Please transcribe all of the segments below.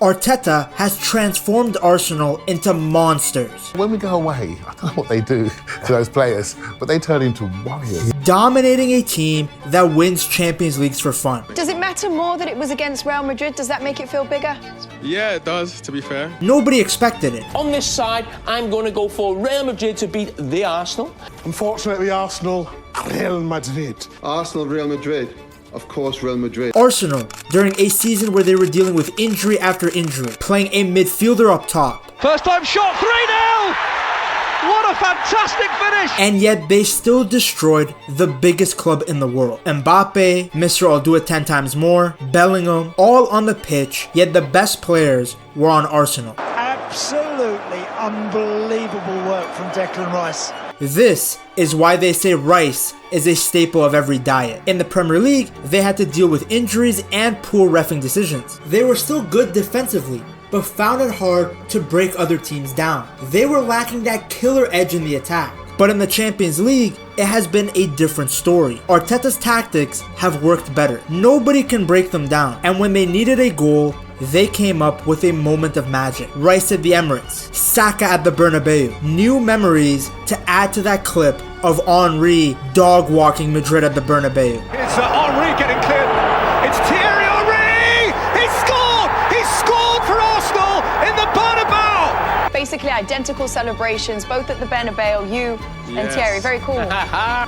Arteta has transformed Arsenal into monsters. When we go away, I don't know what they do to those players, but they turn into warriors. Dominating a team that wins Champions Leagues for fun. Does it matter more that it was against Real Madrid? Does that make it feel bigger? Yeah, it does, to be fair. Nobody expected it. On this side, I'm going to go for Real Madrid to beat the Arsenal. Unfortunately, Arsenal, Real Madrid. Arsenal, Real Madrid. Of course, Real Madrid. Arsenal, during a season where they were dealing with injury after injury, playing a midfielder up top. First time shot, 3-0! What a fantastic finish! And yet they still destroyed the biggest club in the world. Mbappe, Mr. I'll do it 10 times more, Bellingham, all on the pitch, yet the best players were on Arsenal. Absolutely unbelievable work from Declan Rice. This is why they say rice is a staple of every diet. In the Premier League, they had to deal with injuries and poor reffing decisions. They were still good defensively, but found it hard to break other teams down. They were lacking that killer edge in the attack. But in the Champions League, it has been a different story. Arteta's tactics have worked better. Nobody can break them down. And when they needed a goal, they came up with a moment of magic. Rice at the Emirates, Saka at the Bernabeu. New memories to add to that clip of Henry dog-walking Madrid at the Bernabeu. It's Henry getting cleared. It's Thierry Henry! He scored! He scored for Arsenal in the Bernabeu! Basically identical celebrations, both at the Bernabeu, you and Thierry. Very cool.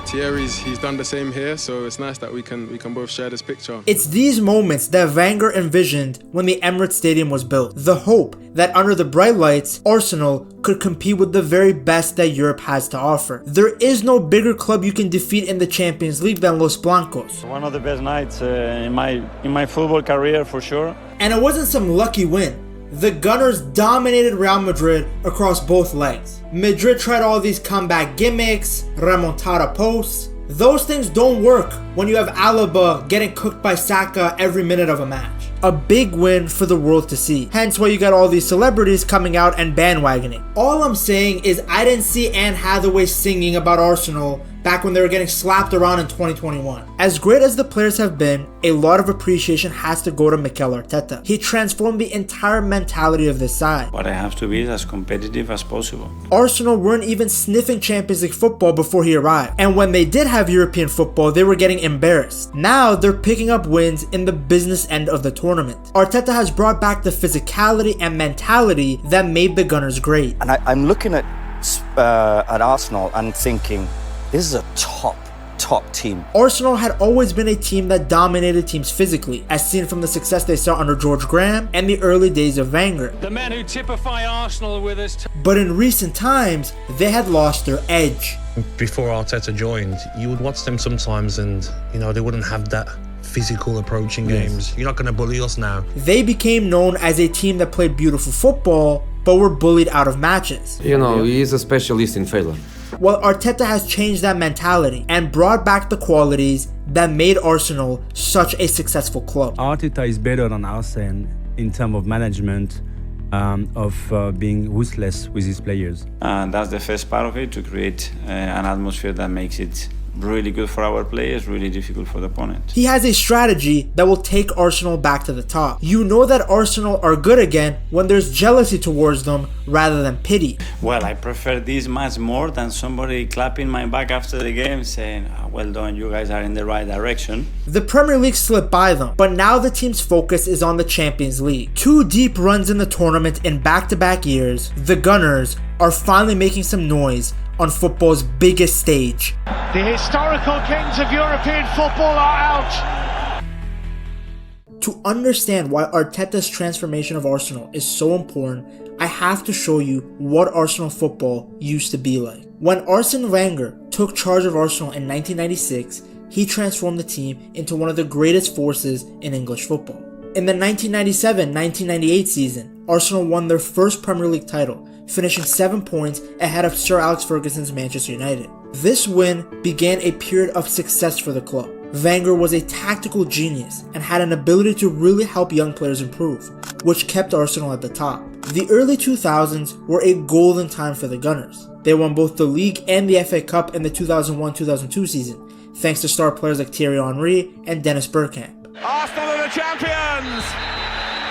Thierry's done the same here, so it's nice that we can both share this picture. It's these moments that Wenger envisioned when the Emirates Stadium was built. The hope that under the bright lights, Arsenal could compete with the very best that Europe has to offer. There is no bigger club you can defeat in the Champions League than Los Blancos. One of the best nights in my football career for sure. And it wasn't some lucky win. The Gunners dominated Real Madrid across both legs. Madrid tried all these comeback gimmicks, remontada posts. Those things don't work when you have Alaba getting cooked by Saka every minute of a match. A big win for the world to see. Hence why you got all these celebrities coming out and bandwagoning. All I'm saying is I didn't see Anne Hathaway singing about Arsenal back when they were getting slapped around in 2021. As great as the players have been, a lot of appreciation has to go to Mikel Arteta. He transformed the entire mentality of this side. What I have to be is as competitive as possible. Arsenal weren't even sniffing Champions League football before he arrived. And when they did have European football, they were getting embarrassed. Now they're picking up wins in the business end of the tournament. Arteta has brought back the physicality and mentality that made the Gunners great. And I'm looking at Arsenal and thinking, this is a top team. Arsenal had always been a team that dominated teams physically, as seen from the success they saw under George Graham and the early days of Wenger. The men who typify Arsenal with us. But in recent times, they had lost their edge. Before Arteta joined, you would watch them sometimes and, they wouldn't have that physical approach in games. You're not going to bully us now. They became known as a team that played beautiful football, but were bullied out of matches. He is a specialist in failure. Well, Arteta has changed that mentality and brought back the qualities that made Arsenal such a successful club. Arteta is better than Arsene in terms of management, of being ruthless with his players. That's the first part of it, to create an atmosphere that makes it really good for our players, really difficult for the opponent. He has a strategy that will take Arsenal back to the top. You know that Arsenal are good again when there's jealousy towards them rather than pity. Well, I prefer this much more than somebody clapping my back after the game saying, well done, you guys are in the right direction. The Premier League slipped by them, but now the team's focus is on the Champions League. 2 deep runs in the tournament in back-to-back years, the Gunners are finally making some noise on football's biggest stage. The historical kings of European football are out. To understand why Arteta's transformation of Arsenal is so important, I have to show you what Arsenal football used to be like. When Arsene Wenger took charge of Arsenal in 1996, he transformed the team into one of the greatest forces in English football. In the 1997-1998 season, Arsenal won their first Premier League title, finishing 7 points ahead of Sir Alex Ferguson's Manchester United. This win began a period of success for the club. Wenger was a tactical genius and had an ability to really help young players improve, which kept Arsenal at the top. The early 2000s were a golden time for the Gunners. They won both the league and the FA Cup in the 2001-2002 season, thanks to star players like Thierry Henry and Dennis Bergkamp. Arsenal are the champions!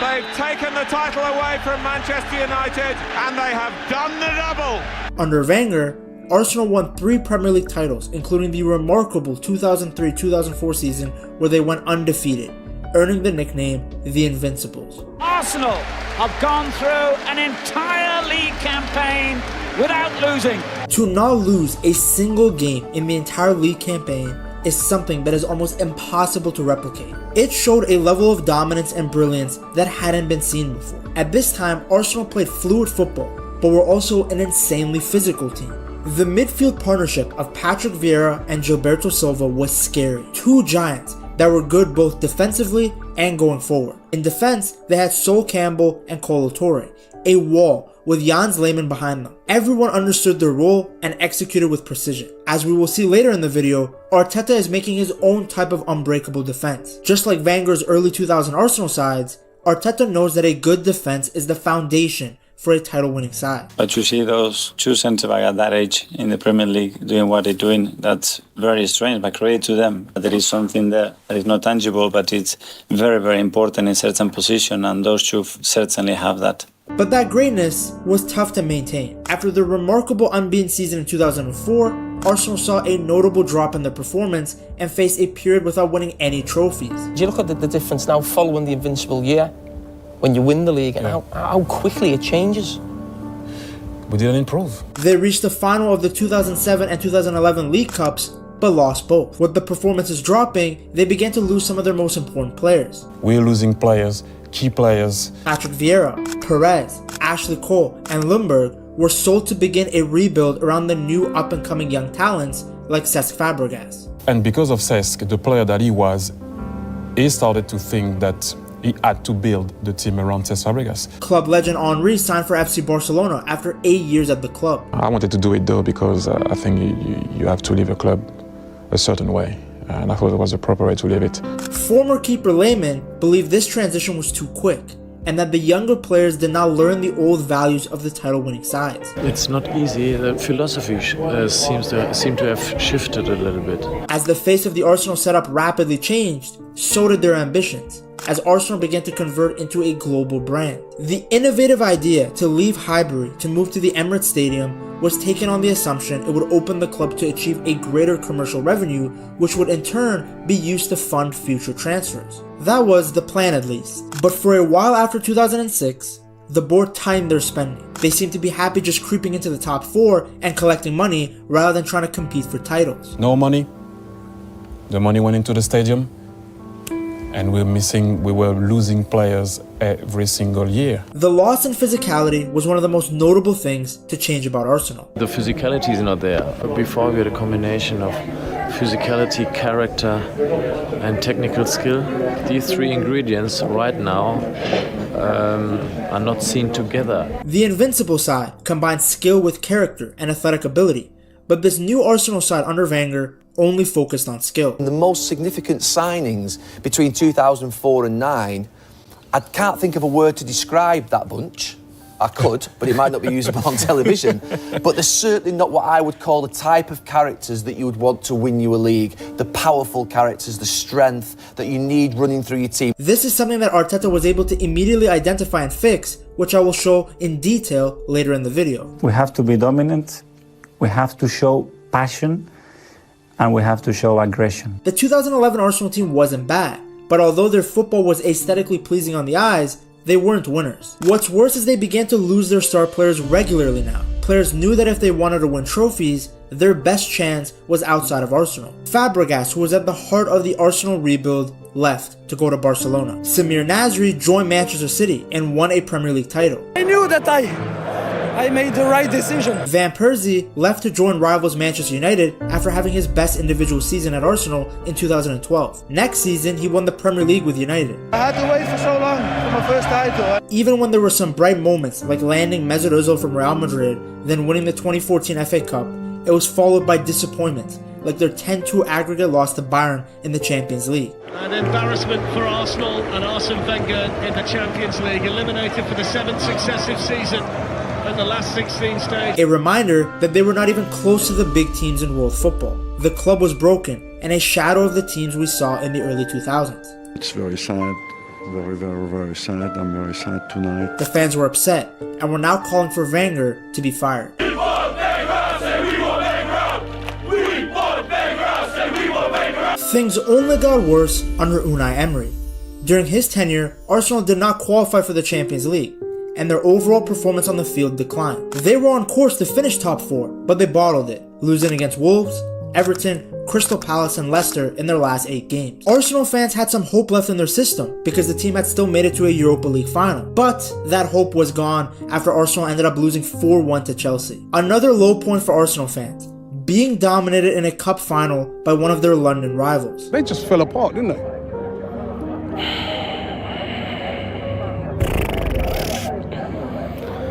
They've taken the title away from Manchester United, and they have done the double. Under Wenger, Arsenal won 3 Premier League titles, including the remarkable 2003-2004 season where they went undefeated, earning the nickname the Invincibles. Arsenal have gone through an entire league campaign without losing. To not lose a single game in the entire league campaign is something that is almost impossible to replicate. It showed a level of dominance and brilliance that hadn't been seen before. At this time, Arsenal played fluid football, but were also an insanely physical team. The midfield partnership of Patrick Vieira and Gilberto Silva was scary. 2 giants that were good both defensively and going forward. In defense, they had Sol Campbell and Kolo Touré, a wall with Jens Lehmann behind them. Everyone understood their role and executed with precision. As we will see later in the video, Arteta is making his own type of unbreakable defense. Just like Wenger's early 2000 Arsenal sides, Arteta knows that a good defense is the foundation for a title-winning side. But you see those 2 centre-backs at that age in the Premier League doing what they're doing, that's very strange, but credit to them. There is something there that is not tangible, but it's very, very important in certain position, and those 2 certainly have that. But that greatness was tough to maintain. After the remarkable unbeaten season in 2004, Arsenal saw a notable drop in their performance and faced a period without winning any trophies. Do you look at the difference now following the Invincible year? When you win the league and how quickly it changes. We didn't improve. They reached the final of the 2007 and 2011 League Cups, but lost both. With the performances dropping, they began to lose some of their most important players. We're losing players, key players. Patrick Vieira, Perez, Ashley Cole, and Lundberg were sold to begin a rebuild around the new up-and-coming young talents like Cesc Fabregas. And because of Cesc, the player that he was, he started to think that he had to build the team around Cesc Fabregas. Club legend Henry signed for FC Barcelona after 8 years at the club. I wanted to do it though because I think you have to leave a club a certain way. And I thought it was the proper way to leave it. Former keeper Lehmann believed this transition was too quick, and that the younger players did not learn the old values of the title-winning sides. It's not easy. The philosophy seems to have shifted a little bit. As the face of the Arsenal setup rapidly changed, so did their ambitions, as Arsenal began to convert into a global brand. The innovative idea to leave Highbury to move to the Emirates Stadium was taken on the assumption it would open the club to achieve a greater commercial revenue, which would in turn be used to fund future transfers. That was the plan at least. But for a while after 2006, the board tightened their spending. They seemed to be happy just creeping into the top 4 and collecting money rather than trying to compete for titles. No money. The money went into the stadium. And we were losing players every single year. The loss in physicality was one of the most notable things to change about Arsenal. The physicality is not there. Before we had a combination of physicality, character and technical skill. These 3 ingredients right now are not seen together. The Invincible side combined skill with character and athletic ability, but this new Arsenal side under Wenger only focused on skill. The most significant signings between 2004 and 2009, I can't think of a word to describe that bunch. I could, but it might not be usable on television. But they're certainly not what I would call the type of characters that you would want to win you a league. The powerful characters, the strength that you need running through your team. This is something that Arteta was able to immediately identify and fix, which I will show in detail later in the video. We have to be dominant, we have to show passion, and we have to show aggression. The 2011 Arsenal team wasn't bad, but although their football was aesthetically pleasing on the eyes, they weren't winners. What's worse is they began to lose their star players regularly now. Players knew that if they wanted to win trophies, their best chance was outside of Arsenal. Fabregas, who was at the heart of the Arsenal rebuild, left to go to Barcelona. Samir Nasri joined Manchester City and won a Premier League title. I knew that I made the right decision. Van Persie left to join rivals Manchester United after having his best individual season at Arsenal in 2012. Next season, he won the Premier League with United. I had to wait for so long for my first title. Even when there were some bright moments, like landing Mesut Ozil from Real Madrid, then winning the 2014 FA Cup, it was followed by disappointment, like their 10-2 aggregate loss to Bayern in the Champions League. An embarrassment for Arsenal and Arsene Wenger in the Champions League, eliminated for the 7th successive season. At the last 16 stage. A reminder that they were not even close to the big teams in world football. The club was broken and a shadow of the teams we saw in the early 2000s. It's very sad Very, very, very sad. I'm very sad tonight. The fans were upset and were now calling for Wenger to be fired. Things only got worse under Unai Emery. During his tenure, Arsenal did not qualify for the Champions League, and their overall performance on the field declined. They were on course to finish top 4, but they bottled it, losing against Wolves, Everton, Crystal Palace, and Leicester in their last 8 games. Arsenal fans had some hope left in their system because the team had still made it to a Europa League final, but that hope was gone after Arsenal ended up losing 4-1 to Chelsea. Another low point for Arsenal fans, being dominated in a cup final by one of their London rivals. They just fell apart, didn't they?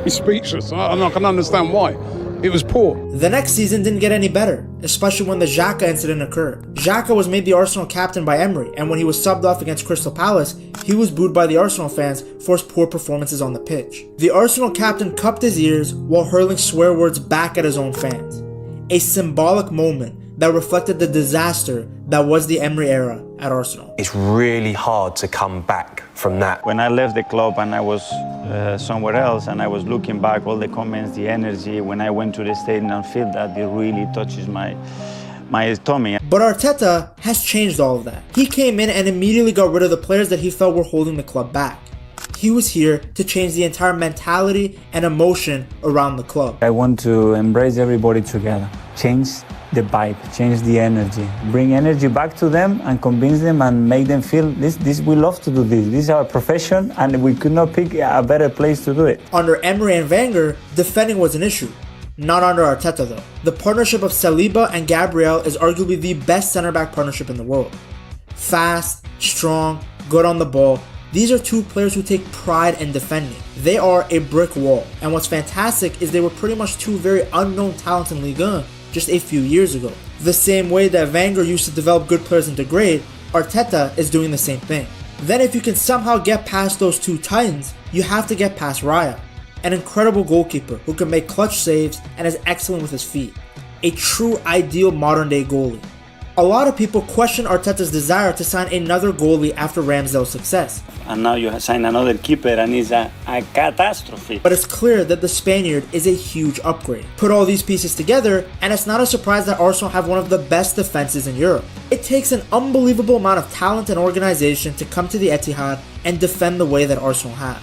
He's speechless, and I can understand why. It was poor. The next season didn't get any better, especially when the Xhaka incident occurred. Xhaka was made the Arsenal captain by Emery, and when he was subbed off against Crystal Palace, he was booed by the Arsenal fans for his poor performances on the pitch. The Arsenal captain cupped his ears while hurling swear words back at his own fans. A symbolic moment that reflected the disaster that was the Emery era at Arsenal. It's really hard to come back from that. When I left the club and I was somewhere else and I was looking back, all the comments, the energy, when I went to the stadium and feel that, it really touches my tummy. But Arteta has changed all of that. He came in and immediately got rid of the players that he felt were holding the club back. He was here to change the entire mentality and emotion around the club. I want to embrace everybody together, change the vibe, change the energy, bring energy back to them and convince them and make them feel this we love to do this. This is our profession and we could not pick a better place to do it. Under Emery and Wenger, defending was an issue. Not under Arteta though. The partnership of Saliba and Gabriel is arguably the best center-back partnership in the world. Fast, strong, good on the ball. These are two players who take pride in defending. They are a brick wall. And what's fantastic is they were pretty much two very unknown talents in Ligue 1 just a few years ago. The same way that Wenger used to develop good players into great, Arteta is doing the same thing. Then if you can somehow get past those two titans, you have to get past Raya, an incredible goalkeeper who can make clutch saves and is excellent with his feet. A true ideal modern day goalie. A lot of people question Arteta's desire to sign another goalie after Ramsdale's success. And now you sign another keeper and it's a catastrophe. But it's clear that the Spaniard is a huge upgrade. Put all these pieces together and it's not a surprise that Arsenal have one of the best defenses in Europe. It takes an unbelievable amount of talent and organization to come to the Etihad and defend the way that Arsenal have.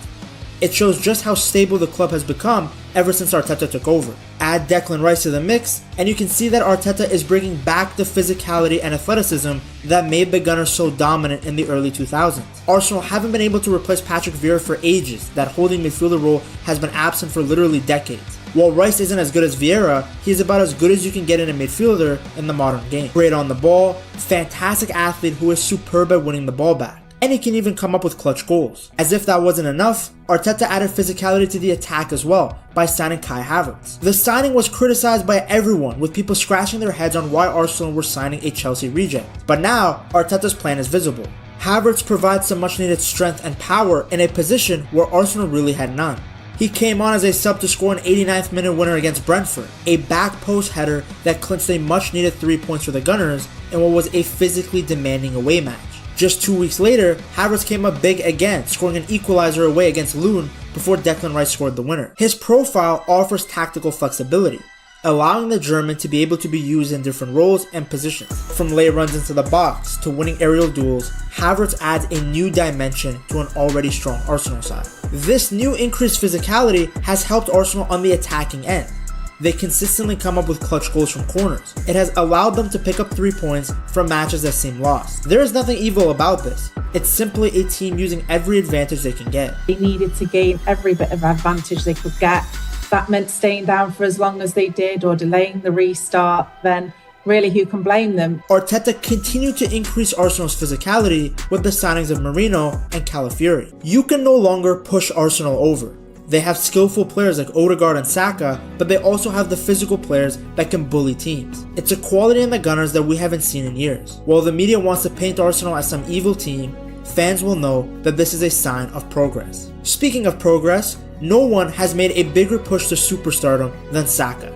It shows just how stable the club has become ever since Arteta took over. Add Declan Rice to the mix, and you can see that Arteta is bringing back the physicality and athleticism that made the Gunners so dominant in the early 2000s. Arsenal haven't been able to replace Patrick Vieira for ages. That holding midfielder role has been absent for literally decades. While Rice isn't as good as Vieira, he's about as good as you can get in a midfielder in the modern game. Great on the ball, fantastic athlete who is superb at winning the ball back. And he can even come up with clutch goals. As if that wasn't enough, Arteta added physicality to the attack as well by signing Kai Havertz. The signing was criticized by everyone, with people scratching their heads on why Arsenal were signing a Chelsea reject. But now, Arteta's plan is visible. Havertz provides some much needed strength and power in a position where Arsenal really had none. He came on as a sub to score an 89th minute winner against Brentford, a back post header that clinched a much needed 3 points for the Gunners in what was a physically demanding away match. Just 2 weeks later, Havertz came up big again, scoring an equalizer away against Lyon before Declan Rice scored the winner. His profile offers tactical flexibility, allowing the German to be able to be used in different roles and positions. From lay runs into the box to winning aerial duels, Havertz adds a new dimension to an already strong Arsenal side. This new increased physicality has helped Arsenal on the attacking end. They consistently come up with clutch goals from corners. It has allowed them to pick up 3 points from matches that seem lost. There is nothing evil about this. It's simply a team using every advantage they can get. They needed to gain every bit of advantage they could get. That meant staying down for as long as they did or delaying the restart. Then really, who can blame them? Arteta continued to increase Arsenal's physicality with the signings of Merino and Calafiori. You can no longer push Arsenal over. They have skillful players like Odegaard and Saka, but they also have the physical players that can bully teams. It's a quality in the Gunners that we haven't seen in years. While the media wants to paint Arsenal as some evil team, fans will know that this is a sign of progress. Speaking of progress, no one has made a bigger push to superstardom than Saka.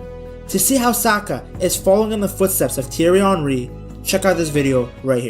To see how Saka is following in the footsteps of Thierry Henry, check out this video right here.